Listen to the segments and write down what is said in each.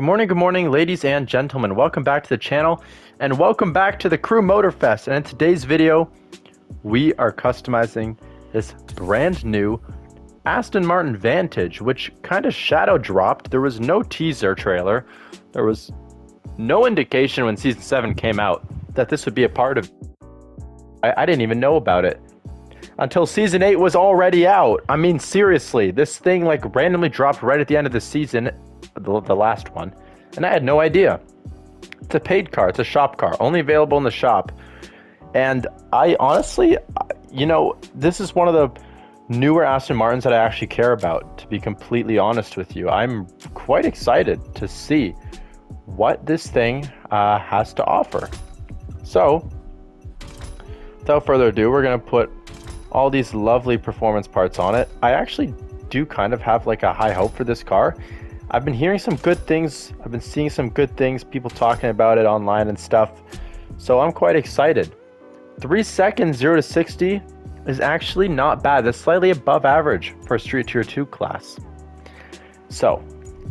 Good morning, ladies and gentlemen. Welcome back to the channel, and welcome back to the Crew Motorfest. And in today's video, we are customizing this brand new Aston Martin Vantage, which kind of shadow dropped. There was no teaser trailer. There was no indication when Season 7 came out that this would be a part of. I didn't even know about it until Season 8 was already out. I mean, seriously, this thing like randomly dropped right at the end of the season. The last one, and I had no idea. It's a paid car, it's a shop car, only available in the shop. And I honestly, this is one of the newer Aston Martins that I actually care about, to be completely honest with you. I'm quite excited to see what this thing has to offer. So without further ado, we're going to put all these lovely performance parts on it. I actually do kind of have like a high hope for this car. I've been hearing some good things. I've been seeing some good things, people talking about it online and stuff. So I'm quite excited. 3 seconds 0 to 60 is actually not bad. That's slightly above average for a Street Tier 2 class. So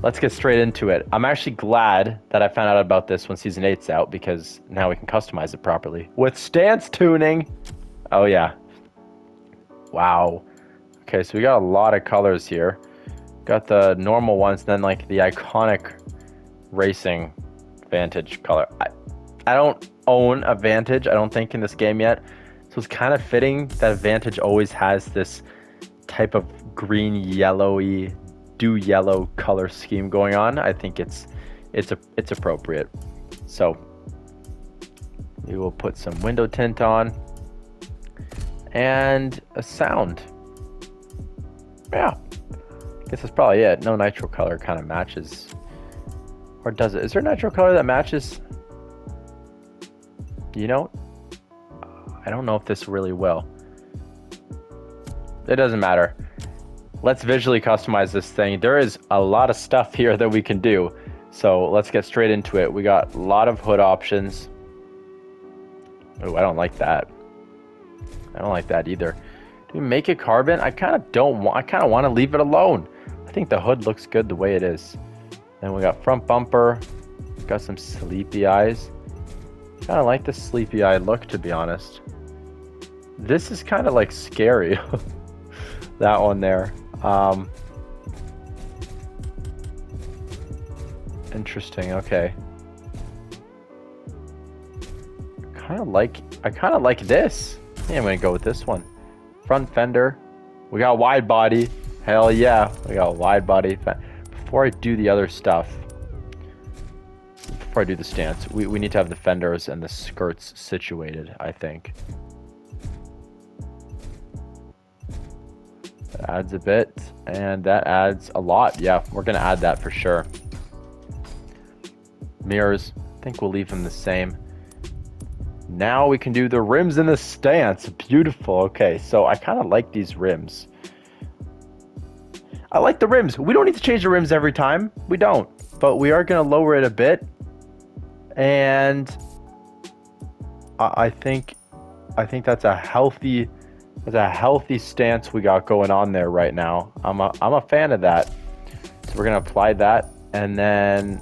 let's get straight into it. I'm actually glad that I found out about this when Season 8's out, because now we can customize it properly with stance tuning. Oh yeah. Wow. Okay, so we got a lot of colors here. Got the normal ones, then like the iconic racing Vantage color. I don't own a Vantage, I don't think, in this game yet. So it's kind of fitting that Vantage always has this type of green, yellowy, dew yellow color scheme going on. I think it's appropriate. So we will put some window tint on and a sound. Yeah. Guess that's probably it. No nitro color kind of matches. Or does it? Is there nitro color that matches? You know? I don't know if this really will. It doesn't matter. Let's visually customize this thing. There is a lot of stuff here that we can do. So let's get straight into it. We got a lot of hood options. Oh, I don't like that. I don't like that either. Do we make it carbon? I kind of don't want. I kind of want to leave it alone. I think the hood looks good the way it is. Then we got front bumper. Got some sleepy eyes. Kind of like the sleepy eye look, to be honest. This is kind of like scary. That one there. Interesting. Okay. I kind of like this. I think I'm gonna go with this one. Front fender. We got wide body. Hell yeah, we got wide body. Before I do the other stuff, before I do the stance, we need to have the fenders and the skirts situated, I think. That adds a bit, and that adds a lot. Yeah, we're gonna add that for sure. Mirrors, I think we'll leave them the same. Now we can do the rims and the stance. Beautiful. Okay, so I kind of like these rims. I like the rims. We don't need to change the rims every time. We don't. But we are going to lower it a bit. And I think that's a healthy stance we got going on there right now. I'm a fan of that. So we're going to apply that and then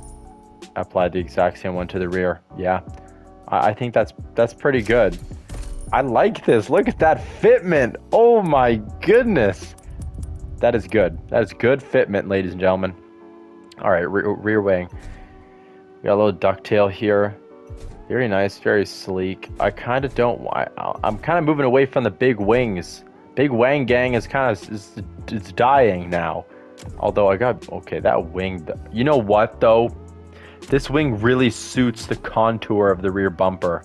apply the exact same one to the rear. Yeah. I think that's pretty good. I like this. Look at that fitment. Oh my goodness. That is good. That is good fitment, ladies and gentlemen. All right, rear wing. We got a little ducktail here. Very nice, very sleek. I kind of don't want. I'm kind of moving away from the big wings. Big wang gang is kind of it's dying now. Although that wing. You know what though? This wing really suits the contour of the rear bumper.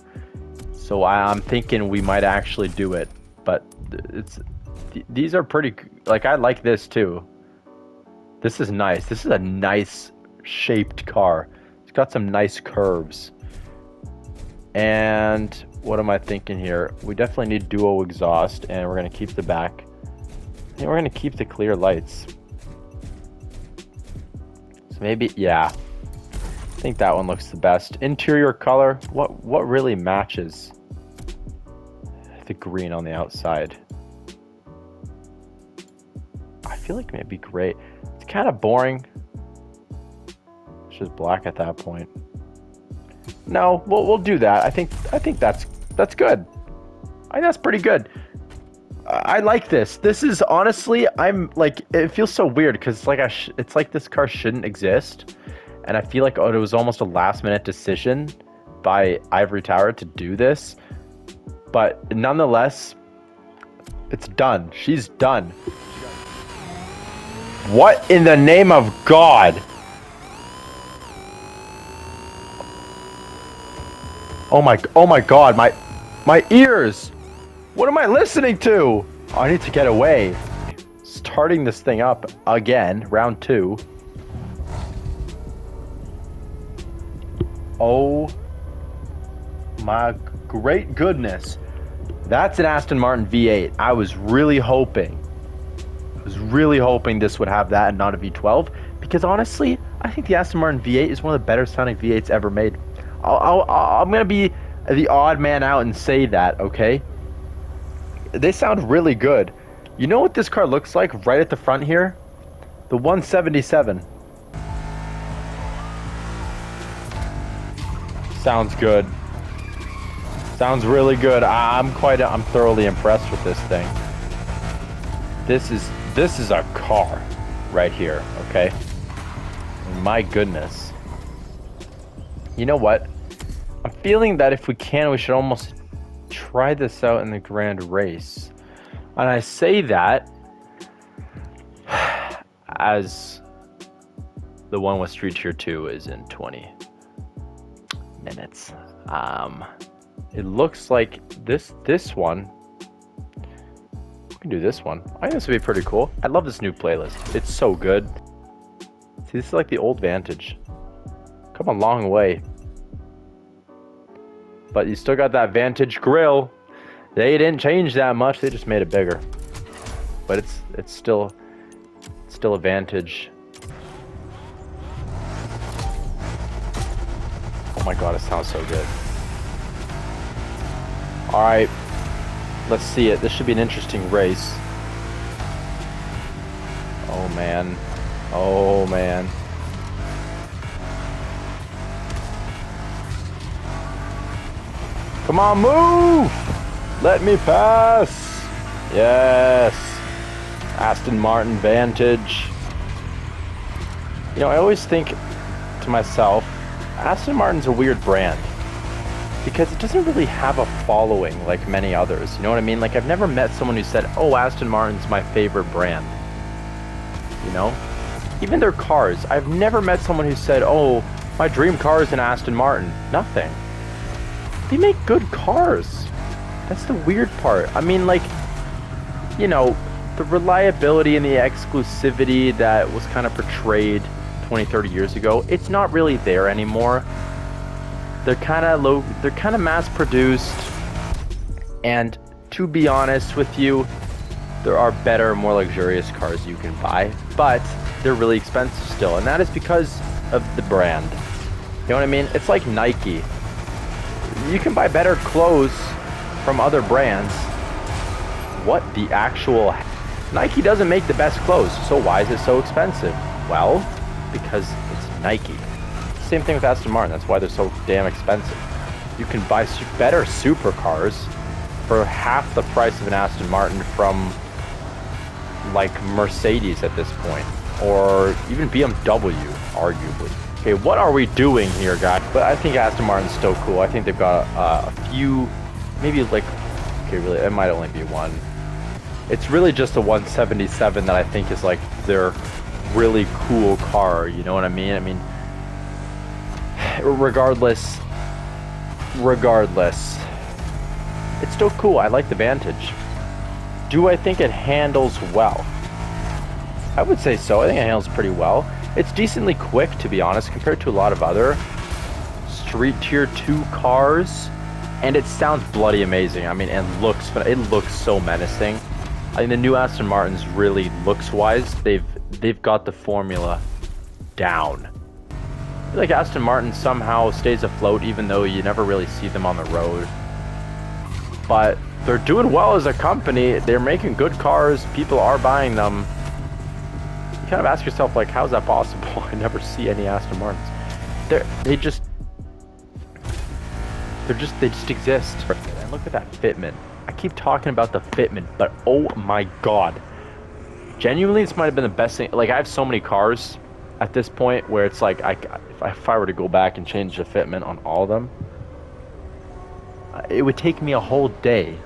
So I'm thinking we might actually do it. But these are pretty, like, I like this too. This is nice. This is a nice shaped car. It's got some nice curves. And what am I thinking here? We definitely need dual exhaust, and we're going to keep the back. I think we're going to keep the clear lights. So maybe, yeah. I think that one looks the best. Interior color, what really matches the green on the outside? I feel like maybe gray. It's kind of boring. It's just black at that point. No, we'll do that. I think that's good. I think that's pretty good. I like this. This is honestly, I'm like, it feels so weird because like it's like this car shouldn't exist, and I feel like it was almost a last minute decision by Ivory Tower to do this, but nonetheless, it's done. She's done. What in the name of God? Oh my God, my ears. What am I listening to? Oh, I need to get away. Starting this thing up again, round 2. Oh my great goodness. That's an Aston Martin V8. I was really hoping this would have that and not a V12, because honestly, I think the Aston Martin V8 is one of the better sounding V8s ever made. I'm gonna be the odd man out and say that, okay? They sound really good. You know what this car looks like right at the front here? The 177. Sounds good. Sounds really good. I'm thoroughly impressed with this thing. This is a car right here, okay? My goodness. You know what? I'm feeling that if we can, we should almost try this out in the grand race. And I say that as the one with Street Tier 2 is in 20 minutes. It looks like this one. We can do this one. I think this would be pretty cool. I love this new playlist. It's so good. See, this is like the old Vantage. Come a long way. But you still got that Vantage grille. They didn't change that much. They just made it bigger. But it's still a Vantage. Oh my God, it sounds so good. All right, let's see it. This should be an interesting race. Oh man. Oh man. Come on, move! Let me pass! Yes! Aston Martin Vantage. You know, I always think to myself, Aston Martin's a weird brand, because it doesn't really have a following like many others. You know what I mean? Like, I've never met someone who said, oh, Aston Martin's my favorite brand. You know? Even their cars. I've never met someone who said, oh, my dream car is an Aston Martin. Nothing. They make good cars. That's the weird part. I mean, like, you know, the reliability and the exclusivity that was kind of portrayed 20, 30 years ago, it's not really there anymore. They're kind of low, they're kind of mass produced, and to be honest with you, there are better, more luxurious cars you can buy, but they're really expensive still, and that is because of the brand. You know what I mean? It's like Nike. You can buy better clothes from other brands. What the actual... Nike doesn't make the best clothes, so why is it so expensive? Well, because it's Nike. Same thing with Aston Martin. That's why they're so damn expensive. You can buy better supercars for half the price of an Aston Martin from like Mercedes at this point, or even BMW, arguably. Okay, what are we doing here, guys? But I think Aston Martin's still cool. I think they've got a few, maybe like, okay, really, it might only be one. It's really just a 177 that I think is like their really cool car. You know what I mean? I mean, regardless, it's still cool. I like the Vantage. Do I think it handles well? I would say so. I think it handles pretty well. It's decently quick, to be honest, compared to a lot of other Street Tier 2 cars, and it sounds bloody amazing. I mean, it looks so menacing. I think the new Aston Martins, really looks-wise, they've got the formula down. I feel like Aston Martin somehow stays afloat, even though you never really see them on the road. But they're doing well as a company. They're making good cars. People are buying them. You kind of ask yourself, like, how's that possible? I never see any Aston Martins. they just exist. And look at that fitment. I keep talking about the fitment, but oh my god. Genuinely, this might have been the best thing. Like, I have so many cars at this point where it's like, if I were to go back and change the fitment on all of them, it would take me a whole day.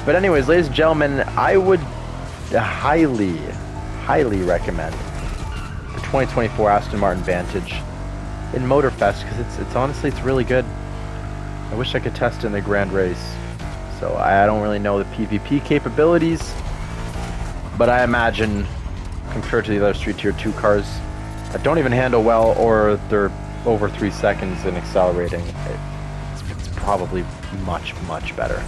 But anyways, ladies and gentlemen, I would highly recommend the 2024 Aston Martin Vantage in Motorfest, because it's honestly, it's really good. I wish I could test in the Grand Race. So I don't really know the PvP capabilities, but I imagine compared to the other Street Tier 2 cars that don't even handle well, or they're over 3 seconds in accelerating, it's probably much better.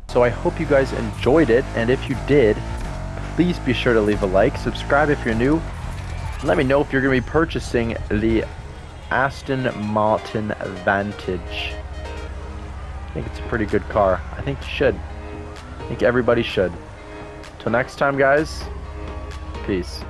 So I hope you guys enjoyed it, and if you did, please be sure to leave a like, subscribe if you're new, let me know if you're going to be purchasing the Aston Martin Vantage. I think it's a pretty good car. I think you should. I think everybody should. Till next time, guys. Peace.